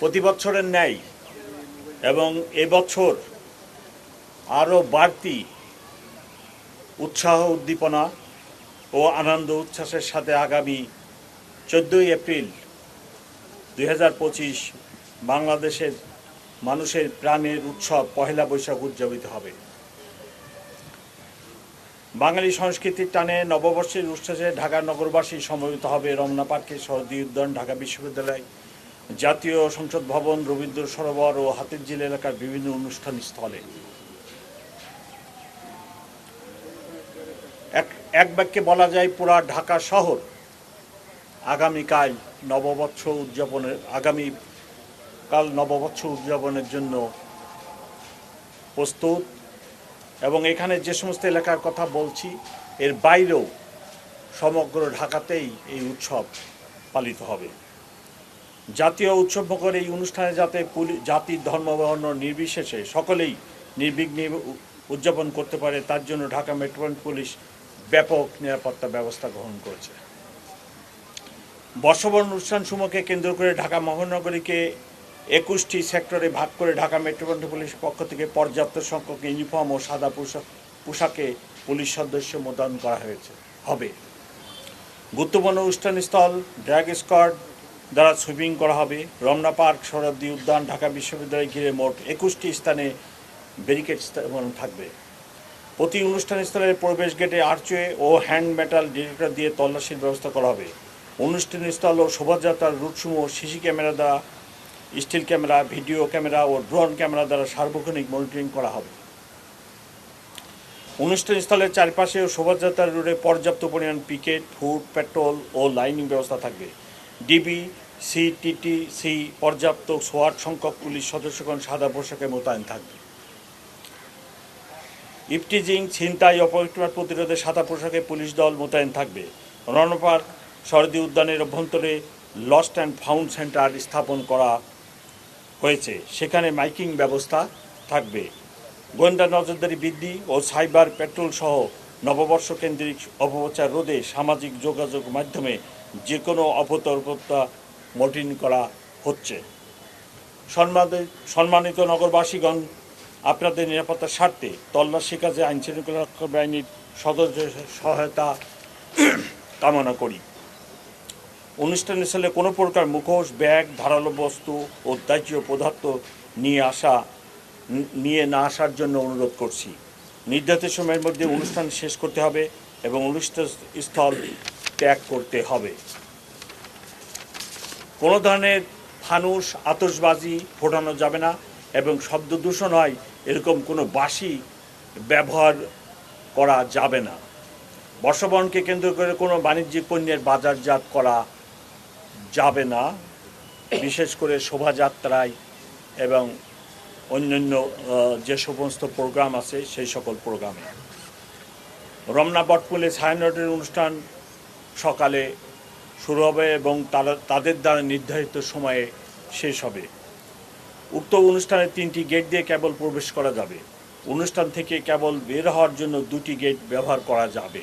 প্রতি বছরের ন্যায় এবং এবছর আরও বাড়তি উৎসাহ উদ্দীপনা ও আনন্দ উচ্ছ্বাসের সাথে আগামী 14 এপ্রিল 2025 বাংলাদেশের মানুষের প্রাণের উৎসব পহেলা বৈশাখ উদযাপিত হবে। বাঙালি সংস্কৃতির টানে নববর্ষের উচ্ছ্বাসে ঢাকা নগরবাসী সমবেত হবে রমনা পার্কে, শহীদ উদ্যান, ঢাকা বিশ্ববিদ্যালয়, জাতীয় সংসদ ভবন, রবীন্দ্র সরোবর ও হাতিরঝিল এলাকার বিভিন্ন অনুষ্ঠান স্থলে। এক বাক্যে বলা যায় পুরা ঢাকা শহর আগামীকাল নববর্ষ উদযাপনের জন্য প্রস্তুত। এবং এখানে যে সমস্ত এলাকার কথা বলছি এর বাইরেও সমগ্র ঢাকাতেই এই উৎসব পালিত হবে। জাতীয় উৎসবমুখর এই অনুষ্ঠানে যাতে জাতি, ধর্ম, বর্ণ নির্বিশেষে সকলেই নির্বিঘ্নে উদযাপন করতে পারে তার জন্য ঢাকা মেট্রোপলিটন পুলিশ ব্যাপক নিরাপত্তা ব্যবস্থা গ্রহণ করেছে। বর্ষবরণ অনুষ্ঠানসমূহকে কেন্দ্র করে ঢাকা মহানগরীকে 21টি সেক্টরে ভাগ করে ঢাকা মেট্রোপলিটন পুলিশের পক্ষ থেকে পর্যাপ্ত সংখ্যক ইউনিফর্ম ও সাদা পোশাকে পুলিশ সদস্য মোতায়েন করা হবে। গুরুত্বপূর্ণ অনুষ্ঠানস্থল ড্র্যাগ স্কোয়াড দ্বারা সুইপিং করা হবে। রমনা পার্ক, শরৎদি উদ্যান, ঢাকা বিশ্ববিদ্যালয় ঘিরে মোট 21টি স্থানে ব্যারিকেড স্থাপন থাকবে। প্রতি অনুষ্ঠানস্থলের প্রবেশ গেটে আর্চওয়ে ও হ্যান্ড মেটাল ডিটেক্টর দিয়ে তল্লাশির ব্যবস্থা করা হবে। অনুষ্ঠানস্থল ও শোভাযাত্রার রুটসমূহ সিসি ক্যামেরা দ্বারা, স্টিল ক্যামেরা, ভিডিও ক্যামেরা ও ড্রোন ক্যামেরা দ্বারা সার্বক্ষণিক মনিটরিং করা হবে। অনুষ্ঠানস্থলের চারপাশে ও শোভাযাত্রার রুটে পর্যাপ্ত পরিমাণ পিকেট, ফুড, পেট্রোল ও লাইনিং ব্যবস্থা থাকবে। ডিবি, সিটিটিসি পর্যাপ্ত সোয়াট সংখ্যক পুলিশ সদস্যগণ সাদা পোশাকে মোতায়েন থাকবে। ইফটিজিং, ছিনতাই, অপরিষ্কার প্রতিরোধে সাদা পোশাকে পুলিশ দল মোতায়েন থাকবে। রমনা পার্ক, শরৎদি উদ্যানের অভ্যন্তরে লস্ট অ্যান্ড ফাউন্ড সেন্টার স্থাপন করা হয়েছে, সেখানে মাইকিং ব্যবস্থা থাকবে। গোয়েন্দা নজরদারি বৃদ্ধি ও সাইবার পেট্রোল সহ নববর্ষ কেন্দ্রিক অপপ্রচার রোধে সামাজিক যোগাযোগ মাধ্যমে যে কোনো অপতর্কতা মনিটরিং করা হচ্ছে। সম্মানিত নগরবাসীগণ, আপনাদের নিরাপত্তার স্বার্থে তল্লাশি কাজে আইনশৃঙ্খলা রক্ষা বাহিনীর সদস্য সহায়তা কামনা করি। অনুষ্ঠানস্থলে কোনো প্রকার মুখোশ, ব্যাগ, ধারালো বস্তু ও দাহ্য পদার্থ নিয়ে না আসার জন্য অনুরোধ করছি। নির্ধারিত সময়ের মধ্যে অনুষ্ঠান শেষ করতে হবে এবং অনুষ্ঠানস্থল ত্যাগ করতে হবে। কোনো ধরনের ফানুস, আতশবাজি ফোটানো যাবে না এবং শব্দ দূষণ হয় এরকম কোনো বাঁশি ব্যবহার করা যাবে না। বর্ষবরণকে কেন্দ্র করে কোনো বাণিজ্যিক পণ্যের বাজারজাত করা যাবে না, বিশেষ করে শোভাযাত্রায় এবং অন্যান্য যে সমস্ত প্রোগ্রাম আছে সেই সকল প্রোগ্রামে। রমনা বটমূলে ছায়ানটের অনুষ্ঠান সকালে শুরু হবে এবং তাদের দ্বারা নির্ধারিত সময়ে শেষ হবে। উক্ত অনুষ্ঠানে 3টি গেট দিয়ে কেবল প্রবেশ করা যাবে। অনুষ্ঠান থেকে কেবল বের হওয়ার জন্য 2টি গেট ব্যবহার করা যাবে।